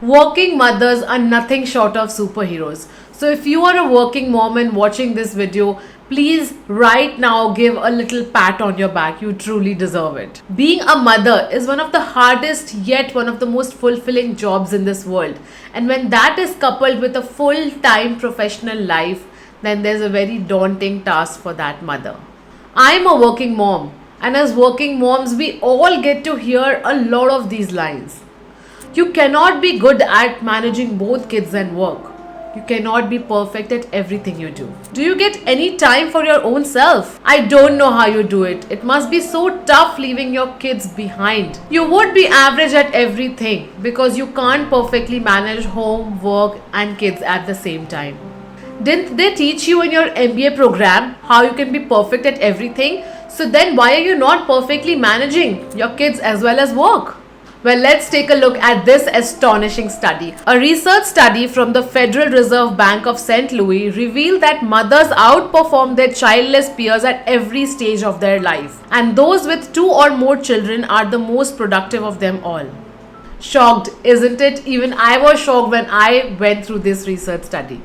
Working mothers are nothing short of superheroes. So if you are a working mom and watching this video, please right now give a little pat on your back. You truly deserve it. Being a mother is one of the hardest yet one of the most fulfilling jobs in this world. And when that is coupled with a full-time professional life, then there's a very daunting task for that mother. I'm a working mom, and as working moms, we all get to hear a lot of these lines. You cannot be good at managing both kids and work. You cannot be perfect at everything you do. Do you get any time for your own self? I don't know how you do it. It must be so tough leaving your kids behind. You would be average at everything because you can't perfectly manage home, work, and kids at the same time. Didn't they teach you in your MBA program how you can be perfect at everything? So then why are you not perfectly managing your kids as well as work? Well, let's take a look at this astonishing study. A research study from the Federal Reserve Bank of St. Louis revealed that mothers outperform their childless peers at every stage of their life. And those with 2 or more children are the most productive of them all. Shocked, isn't it? Even I was shocked when I went through this research study.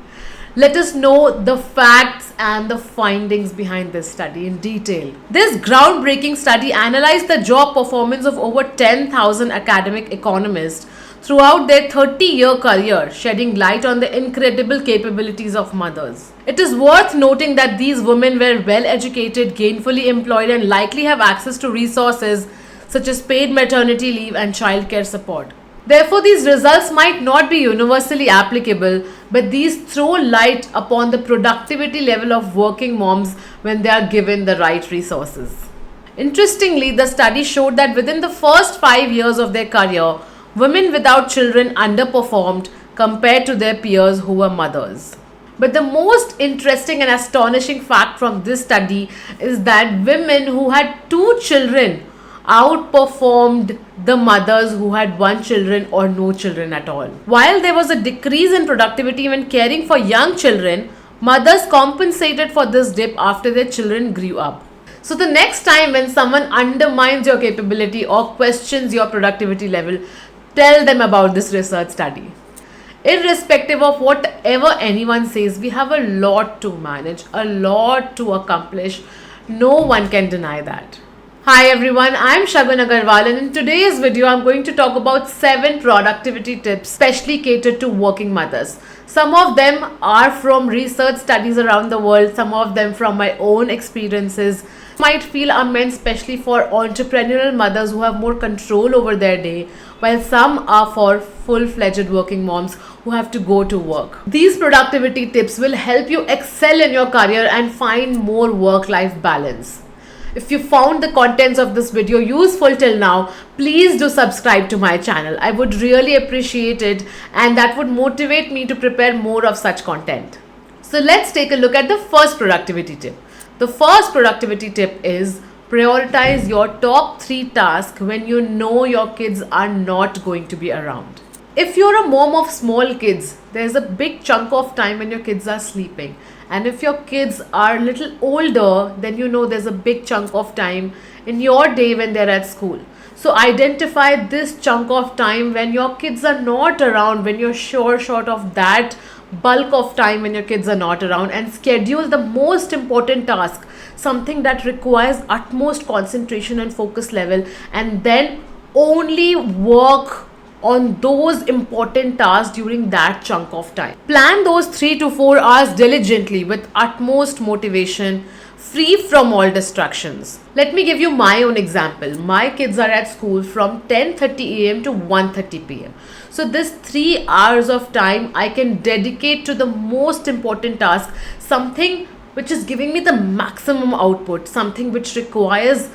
Let us know the facts and the findings behind this study in detail. This groundbreaking study analyzed the job performance of over 10,000 academic economists throughout their 30-year career, shedding light on the incredible capabilities of mothers. It is worth noting that these women were well educated, gainfully employed, and likely have access to resources such as paid maternity leave and childcare support. Therefore, these results might not be universally applicable, but these throw light upon the productivity level of working moms when they are given the right resources. Interestingly, the study showed that within the first 5 years of their career, women without children underperformed compared to their peers who were mothers. But the most interesting and astonishing fact from this study is that women who had 2 children outperformed the mothers who had 1 children or no children at all. While there was a decrease in productivity when caring for young children, mothers compensated for this dip after their children grew up. So the next time when someone undermines your capability or questions your productivity level, tell them about this research study. Irrespective of whatever anyone says, we have a lot to manage, a lot to accomplish. No one can deny that. Hi everyone, I am Shagun Agarwal, and in today's video I'm going to talk about 7 productivity tips specially catered to working mothers. Some of them are from research studies around the world, some of them from my own experiences. Might feel are meant specially for entrepreneurial mothers who have more control over their day, while some are for full-fledged working moms who have to go to work. These productivity tips will help you excel in your career and find more work-life balance. If you found the contents of this video useful till now, please do subscribe to my channel. I would really appreciate it, and that would motivate me to prepare more of such content. So let's take a look at the first productivity tip. The first productivity tip is prioritize your top 3 tasks when you know your kids are not going to be around. If you're a mom of small kids, there's a big chunk of time when your kids are sleeping. And if your kids are a little older, then you know there's a big chunk of time in your day when they're at school. So identify this chunk of time when your kids are not around, when you're short of that bulk of time when your kids are not around, and schedule the most important task, something that requires utmost concentration and focus level, and then only work on those important tasks during that chunk of time. Plan those 3 to 4 hours diligently with utmost motivation, free from all distractions. Let me give you my own example. My kids are at school from 10:30 a.m. to 1:30 p.m. So this 3 hours of time I can dedicate to the most important task, something which is giving me the maximum output, something which requires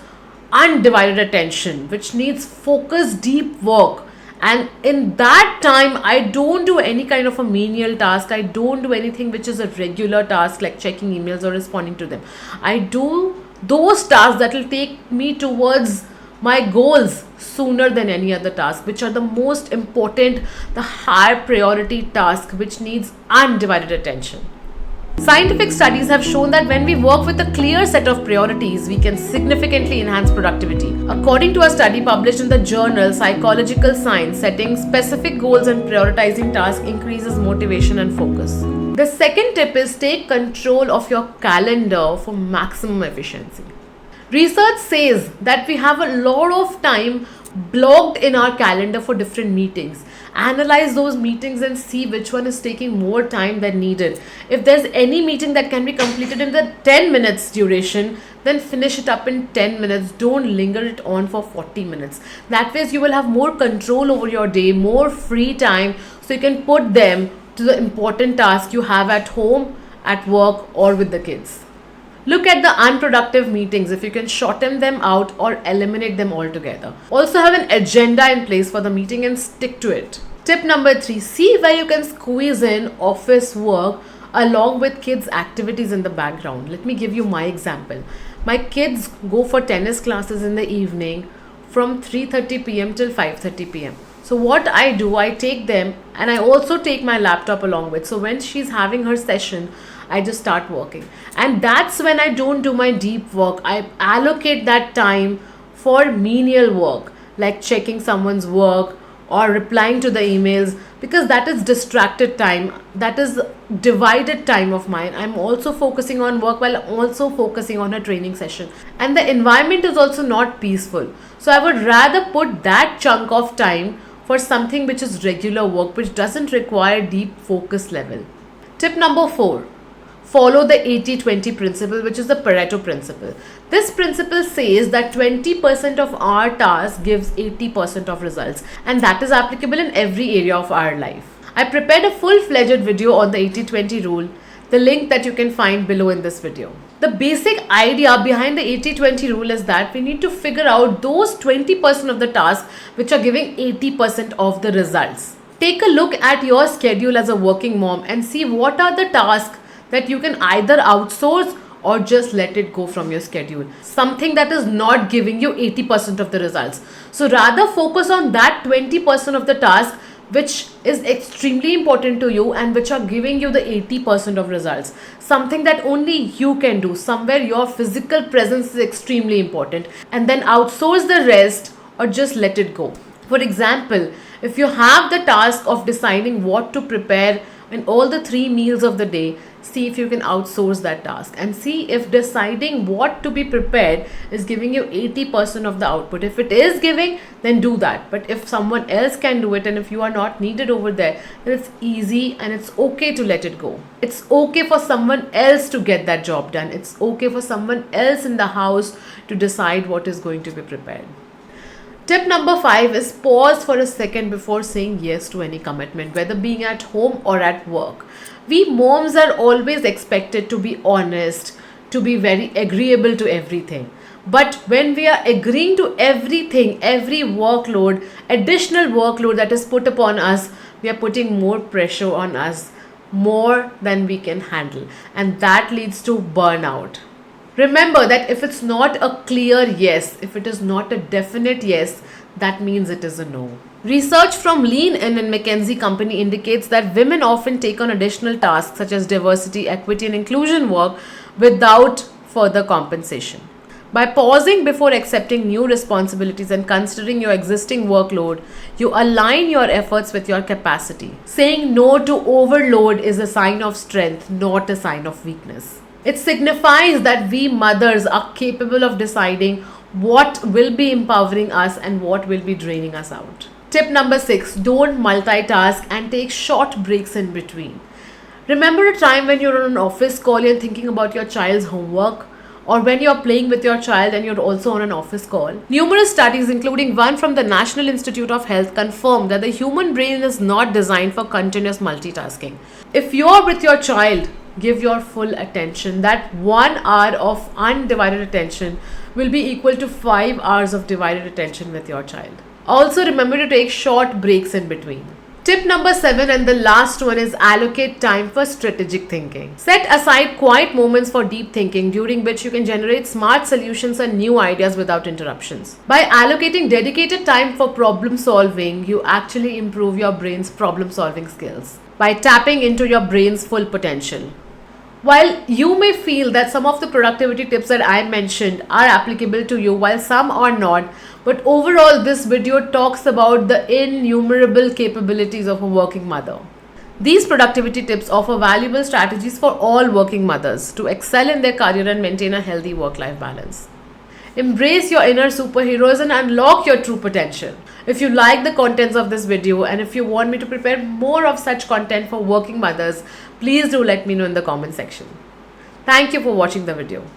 undivided attention, which needs focused, deep work. And in that time, I don't do any kind of a menial task. I don't do anything which is a regular task like checking emails or responding to them. I do those tasks that will take me towards my goals sooner than any other task, which are the most important, the higher priority task which needs undivided attention. Scientific studies have shown that when we work with a clear set of priorities, we can significantly enhance productivity. According to a study published in the journal Psychological Science, setting specific goals and prioritizing tasks increases motivation and focus. The second tip is take control of your calendar for maximum efficiency. Research says that we have a lot of time blocked in our calendar for different meetings. Analyze those meetings and see which one is taking more time than needed. If there's any meeting that can be completed in the 10 minutes duration, then finish it up in 10 minutes. Don't linger it on for 40 minutes. That way you will have more control over your day, more free time, so you can put them to the important tasks you have at home, at work, or with the kids. Look at the unproductive meetings if you can shorten them out or eliminate them altogether. Also have an agenda in place for the meeting and stick to it. Tip number 3, see where you can squeeze in office work along with kids' activities in the background. Let me give you my example. My kids go for tennis classes in the evening from 3:30 p.m. till 5:30 p.m. So what I do, I take them and I also take my laptop along with. So when she's having her session, I just start working. And that's when I don't do my deep work. I allocate that time for menial work, like checking someone's work or replying to the emails, because that is distracted time. That is divided time of mine. I'm also focusing on work while also focusing on a training session. And the environment is also not peaceful. So I would rather put that chunk of time for something which is regular work, which doesn't require deep focus level. Tip number 4, follow the 80-20 principle, which is the Pareto principle. This principle says that 20% of our task gives 80% of results, and that is applicable in every area of our life. I prepared a full-fledged video on the 80-20 rule, the link that you can find below in this video. The basic idea behind the 80-20 rule is that we need to figure out those 20% of the tasks which are giving 80% of the results. Take a look at your schedule as a working mom and see what are the tasks that you can either outsource or just let it go from your schedule. Something that is not giving you 80% of the results. So rather focus on that 20% of the task which is extremely important to you and which are giving you the 80% of results. Something that only you can do, somewhere your physical presence is extremely important, and then outsource the rest or just let it go. For example, if you have the task of deciding what to prepare in all the 3 meals of the day, see if you can outsource that task and see if deciding what to be prepared is giving you 80% of the output. If it is giving, then do that. But if someone else can do it and if you are not needed over there, then it's easy and it's okay to let it go. It's okay for someone else to get that job done. It's okay for someone else in the house to decide what is going to be prepared. Tip number 5 is pause for a second before saying yes to any commitment, whether being at home or at work. We moms are always expected to be honest, to be very agreeable to everything. But when we are agreeing to everything, every workload, additional workload that is put upon us, we are putting more pressure on us, more than we can handle. And that leads to burnout. Remember that if it's not a clear yes, if it is not a definite yes, that means it is a no. Research from Lean In and McKinsey Company indicates that women often take on additional tasks such as diversity, equity, and inclusion work without further compensation. By pausing before accepting new responsibilities and considering your existing workload, you align your efforts with your capacity. Saying no to overload is a sign of strength, not a sign of weakness. It signifies that we mothers are capable of deciding what will be empowering us and what will be draining us out. Tip number 6, don't multitask and take short breaks in between. Remember a time when you're on an office call and thinking about your child's homework, or when you're playing with your child and you're also on an office call? Numerous studies, including one from the National Institute of Health, confirm that the human brain is not designed for continuous multitasking. If you're with your child, give your full attention. That 1 hour of undivided attention will be equal to 5 hours of divided attention with your child. Also remember to take short breaks in between. Tip number 7 and the last one is allocate time for strategic thinking. Set aside quiet moments for deep thinking, during which you can generate smart solutions and new ideas without interruptions. By allocating dedicated time for problem solving, you actually improve your brain's problem solving skills by tapping into your brain's full potential. While you may feel that some of the productivity tips that I mentioned are applicable to you, while some are not, but overall, this video talks about the innumerable capabilities of a working mother. These productivity tips offer valuable strategies for all working mothers to excel in their career and maintain a healthy work life balance. Embrace your inner superheroes and unlock your true potential. If you like the contents of this video and if you want me to prepare more of such content for working mothers, please do let me know in the comment section. Thank you for watching the video.